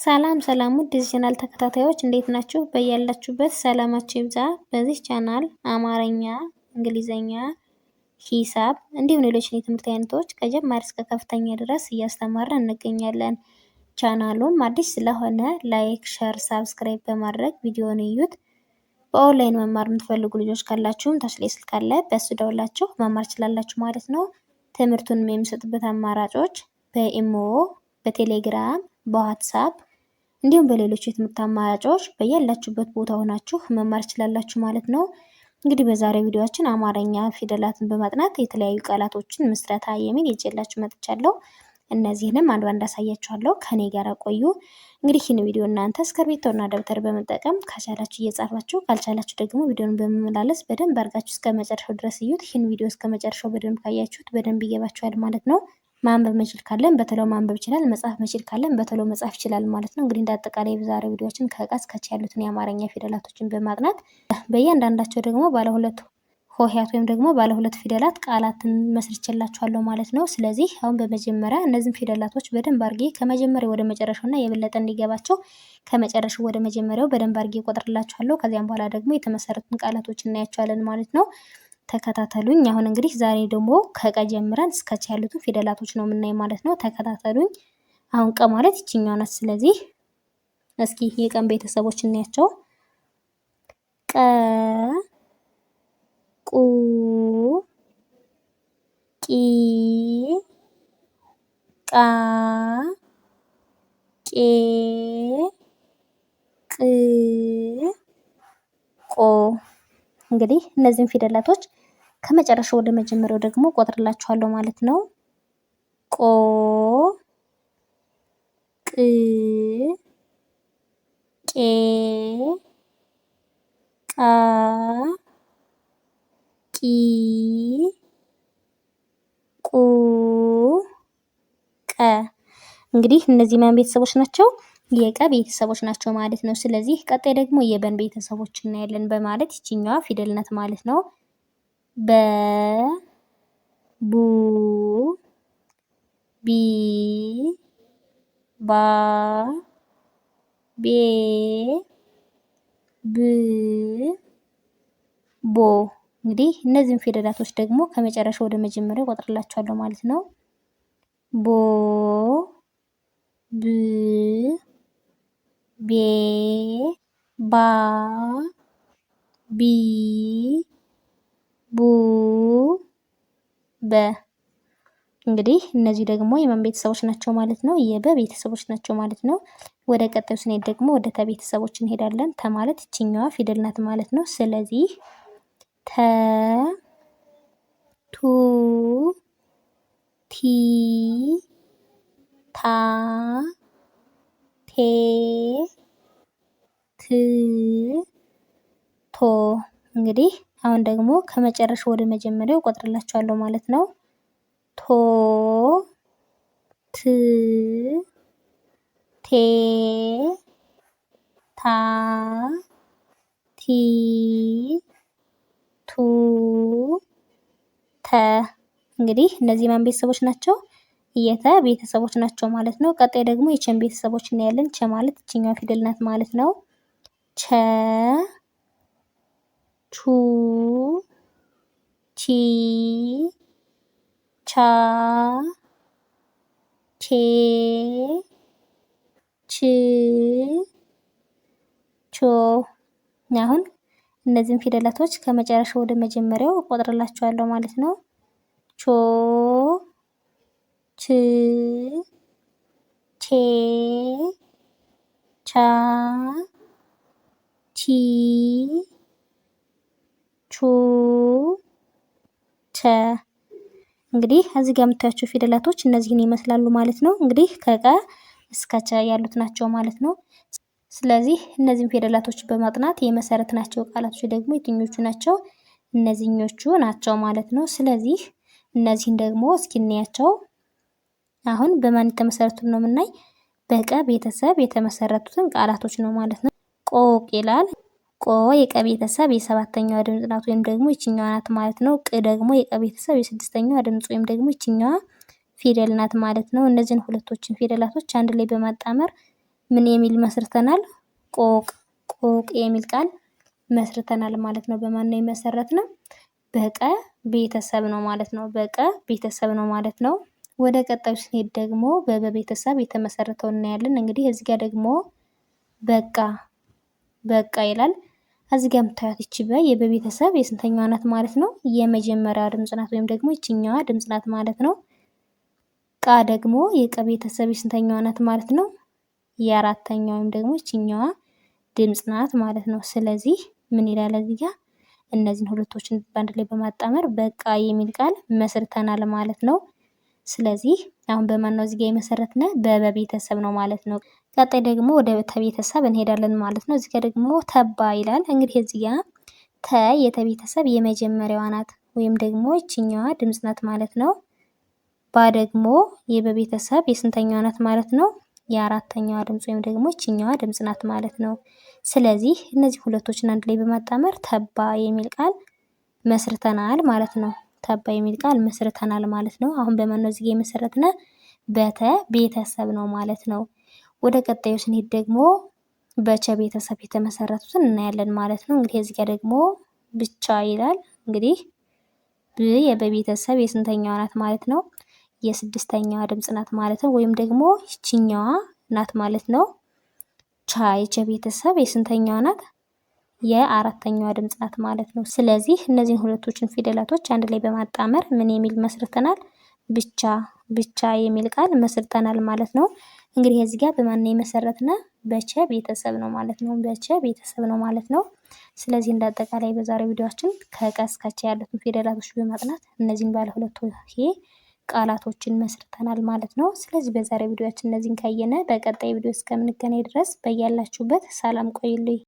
ሰላም ሰላም ውድ የዚህ ቻናል ተከታታዮች እንዴት ናችሁ? በያላችሁበት ሰላማችሁ ይብዛ። በዚህ ቻናል አማርኛ፣ እንግሊዘኛ፣ ሂሳብ እንዲሁም ሌሎች የትምህርት አይነቶች ከጀማሪ እስከ ከፍተኛ ድረስ እያስተማርን እንገኛለን። ቻናሉም አዲስ ስለሆነ ላይክ፣ ሸር፣ ሳብስክራይብ በማድረግ ቪዲዮውን እዩት። በኦንላይን መማር የምትፈልጉ ልጆች ካላችሁም ታች ላይ ስልክ አለ፣ በሱ ደውላችሁ መማር ትችላላችሁ ማለት ነው። ትምህርቱንም የምሰጥበት አማራጮች በኢሞ፣ በቴሌግራም፣ በዋትስአፕ እንዲሁም በሌሎች የትምህርት አማራጮች በያላችሁበት ቦታ ሆናችሁ መማር ትችላላችሁ ማለት ነው። እንግዲህ በዛሬው ቪዲዮአችን አማርኛ ፊደላትን በማጥናት የተለያዩ ቃላቶችን ምስረታ የሚል ይዤላችሁ መጥቻለሁ። እነዚህንም አንድ ባንድ አሳያችኋለሁ። ከኔ ጋር ቆዩ። እንግዲህ ይህን ቪዲዮ እናንተ እስክሪብቶና ደብተር በመጠቀም ከቻላችሁ እየጻፋችሁ ካልቻላችሁ ደግሞ ቪዲዮን በመመላለስ በደንብ አድርጋችሁ እስከ መጨረሻው ድረስ እዩት። ይህን ቪዲዮ እስከ መጨረሻው በደንብ ካያችሁት በደንብ ይገባችኋል ማለት ነው። ማንበብ መቻል ካለን በተሎ ማንበብ ይችላል፣ መጻፍ መቻል ካለን በተሎ መጻፍ ይችላል ማለት ነው። እንግዲህ እንዳጠቃላይ በዛሬው ቪዲዮአችን ከቃ እስከ ቸ ያሉትን የአማርኛ ፊደላቶችን በማጥናት በእያንዳንዳቸው ደግሞ ባለ ሁለት ሆሄያት ወይም ደግሞ ባለ ሁለት ፊደላት ቃላትን መስርቼላችኋለሁ ማለት ነው። ስለዚህ አሁን በመጀመሪያ እነዚህን ፊደላቶች በደንብ አድርጌ ከመጀመሪያው ወደ መጨረሻውና የበለጠ እንዲገባቸው ከመጨረሻው ወደ መጀመሪያው በደንብ አድርጌ እቆጥርላችኋለሁ። ከዚያም በኋላ ደግሞ የተመሰረቱን ቃላቶች እናያቸዋለን ማለት ነው። ተከታተሉኝ። አሁን እንግዲህ ዛሬ ደግሞ ከቀ ጀምረን እስከ ቸ ያሉትን ፊደላቶች ነው የምናይ ማለት ነው። ተከታተሉኝ። አሁን ቀ ማለት ይችኛው ናት። ስለዚህ እስኪ የቀን ቤተሰቦች እናያቸው። ቀ፣ ቁ፣ ቂ፣ ቃ፣ ቄ፣ ቅ፣ ቆ። እንግዲህ እነዚህን ፊደላቶች ከመጨረሻው ወደ መጀመሪያው ደግሞ ቆጥርላችኋለሁ ማለት ነው። ቆ፣ ቅ፣ ቄ፣ ቃ፣ ቂ፣ ቁ፣ ቀ። እንግዲህ እነዚህ ማን ቤተሰቦች ናቸው? የቀ ቤተሰቦች ናቸው ማለት ነው። ስለዚህ ቀጣይ ደግሞ የበን ቤተሰቦች እናያለን በማለት ይችኛዋ ፊደል ናት ማለት ነው። በ፣ ቡ፣ ቢ፣ ባ፣ ቤ፣ ብ፣ ቦ። እንግዲህ እነዚህን ፊደላቶች ደግሞ ከመጨረሻው ወደ መጀመሪያው ቆጥርላችኋለሁ ማለት ነው። ቦ፣ ብ፣ ቤ፣ ባ፣ ቢ፣ ቡ፣ በ። እንግዲህ እነዚህ ደግሞ የማን ቤተሰቦች ናቸው ማለት ነው? የበ ቤተሰቦች ናቸው ማለት ነው። ወደ ቀጣዩ ስንሄድ ደግሞ ወደ ተ ቤተሰቦች እንሄዳለን። ተ ማለት ይችኛዋ ፊደል ናት ማለት ነው። ስለዚህ ተ፣ ቱ፣ ቲ፣ ታ፣ ቴ፣ ት፣ ቶ። እንግዲህ አሁን ደግሞ ከመጨረሻው ወደ መጀመሪያው ቆጥርላችኋለሁ ማለት ነው። ቶ፣ ት፣ ቴ፣ ታ፣ ቲ፣ ቱ፣ ተ። እንግዲህ እነዚህ ማን ቤተሰቦች ናቸው? የተ ቤተሰቦች ናቸው ማለት ነው። ቀጣይ ደግሞ የቸን ቤተሰቦች እናያለን። ቸ ማለት ይችኛዋ ፊደል ናት ማለት ነው። ቸ፣ ቹ፣ ቺ፣ ቻ፣ ቼ፣ ች፣ ቾ። አሁን እነዚህን ፊደላቶች ከመጨረሻው ወደ መጀመሪያው እቆጥርላችኋለሁ ማለት ነው። ቾ፣ ች፣ ቼ፣ ቻ፣ ቺ፣ ቹ፣ ቸ። እንግዲህ እዚህ ጋር የምታያቸው ፊደላቶች እነዚህን ይመስላሉ ማለት ነው። እንግዲህ ከቀ እስከ ቸ ያሉት ናቸው ማለት ነው። ስለዚህ እነዚህን ፊደላቶች በማጥናት የመሰረትናቸው ቃላቶች ደግሞ የትኞቹ ናቸው? እነዚህኞቹ ናቸው ማለት ነው። ስለዚህ እነዚህን ደግሞ እስኪ እናያቸው። አሁን በማን የተመሰረቱት ነው የምናይ? በቀ ቤተሰብ የተመሰረቱትን ቃላቶች ነው ማለት ነው። ቆቅ ይላል። ቆ የቀ ቤተሰብ የሰባተኛዋ ድምፅ ናት ወይም ደግሞ ይችኛዋ ናት ማለት ነው። ቅ ደግሞ የቀ ቤተሰብ የስድስተኛዋ ድምፅ ወይም ደግሞ ይችኛዋ ፊደል ናት ማለት ነው። እነዚህን ሁለቶችን ፊደላቶች አንድ ላይ በማጣመር ምን የሚል መስርተናል? ቆቅ ቆቅ የሚል ቃል መስርተናል ማለት ነው። በማን ነው የመሰረትነው? በቀ ቤተሰብ ነው ማለት ነው። በቀ ቤተሰብ ነው ማለት ነው። ወደ ቀጣዩ ስንሄድ ደግሞ በበ ቤተሰብ የተመሰረተው እናያለን። እንግዲህ እዚህ ጋር ደግሞ በቃ በቃ ይላል። እዚህ ጋር የምታዩት እቺ በ የበ ቤተሰብ የስንተኛዋ ናት ማለት ነው? የመጀመሪያዋ ድምጽ ናት፣ ወይም ደግሞ ይችኛዋ ድምጽ ናት ማለት ነው። ቃ ደግሞ የቀ ቤተሰብ የስንተኛዋ ናት ማለት ነው? የአራተኛዋ ወይም ደግሞ ይችኛዋ ድምጽ ናት ማለት ነው። ስለዚህ ምን ይላል እዚህ ጋር? እነዚህን ሁለቶችን በአንድ ላይ በማጣመር በቃ የሚል ቃል መስርተናል ማለት ነው። ስለዚህ አሁን በማን ነው እዚህ ጋር የመሰረትነ? በበ ቤተሰብ ነው ማለት ነው። ቀጣይ ደግሞ ወደ ተ ቤተሰብ እንሄዳለን ማለት ነው። እዚህ ጋር ደግሞ ተባ ይላል። እንግዲህ እዚህ ጋር ተ የተ ቤተሰብ የመጀመሪያዋ ናት፣ ወይም ደግሞ ይችኛዋ ድምጽ ናት ማለት ነው። ባ ደግሞ የበ ቤተሰብ የስንተኛዋ ናት ማለት ነው? የአራተኛዋ ድምጽ ወይም ደግሞ ይችኛዋ ድምጽ ናት ማለት ነው። ስለዚህ እነዚህ ሁለቶችን አንድ ላይ በማጣመር ተባ የሚል ቃል መስርተናል ማለት ነው። ተባ የሚል ቃል መስርተናል ማለት ነው። አሁን በማን ነው እዚህ ጋር የመሰረትነ? በተ ቤተሰብ ነው ማለት ነው። ወደ ቀጣዩ ስንሄድ ደግሞ በቸ ቤተሰብ የተመሰረቱትን እናያለን ማለት ነው። እንግዲህ እዚህ ጋር ደግሞ ብቻ ይላል። እንግዲህ ብ የበ ቤተሰብ የስንተኛዋ ናት ማለት ነው? የስድስተኛዋ ድምጽ ናት ማለት ነው። ወይም ደግሞ ይችኛዋ ናት ማለት ነው። ቻ የቸ ቤተሰብ የስንተኛዋ ናት? የአራተኛዋ ድምጽ ናት ማለት ነው። ስለዚህ እነዚህን ሁለቶችን ፊደላቶች አንድ ላይ በማጣመር ምን የሚል መስርተናል? ብቻ ብቻ የሚል ቃል መስርተናል ማለት ነው። እንግዲህ እዚህ ጋር በማን ነው የመሰረትነ? በቸ ቤተሰብ ነው ማለት ነው። በቸ ቤተሰብ ነው ማለት ነው። ስለዚህ እንደ አጠቃላይ በዛሬው ቪዲዮአችን ከቀ እስከ ቸ ያሉትን ፊደላቶች በማጥናት እነዚህን ባለ ሁለት ሆሄ ቃላቶችን መስርተናል ማለት ነው። ስለዚህ በዛሬው ቪዲዮአችን እነዚህን ካየነ በቀጣይ ቪዲዮ እስከምንገናኝ ድረስ በያላችሁበት ሰላም ቆዩልኝ።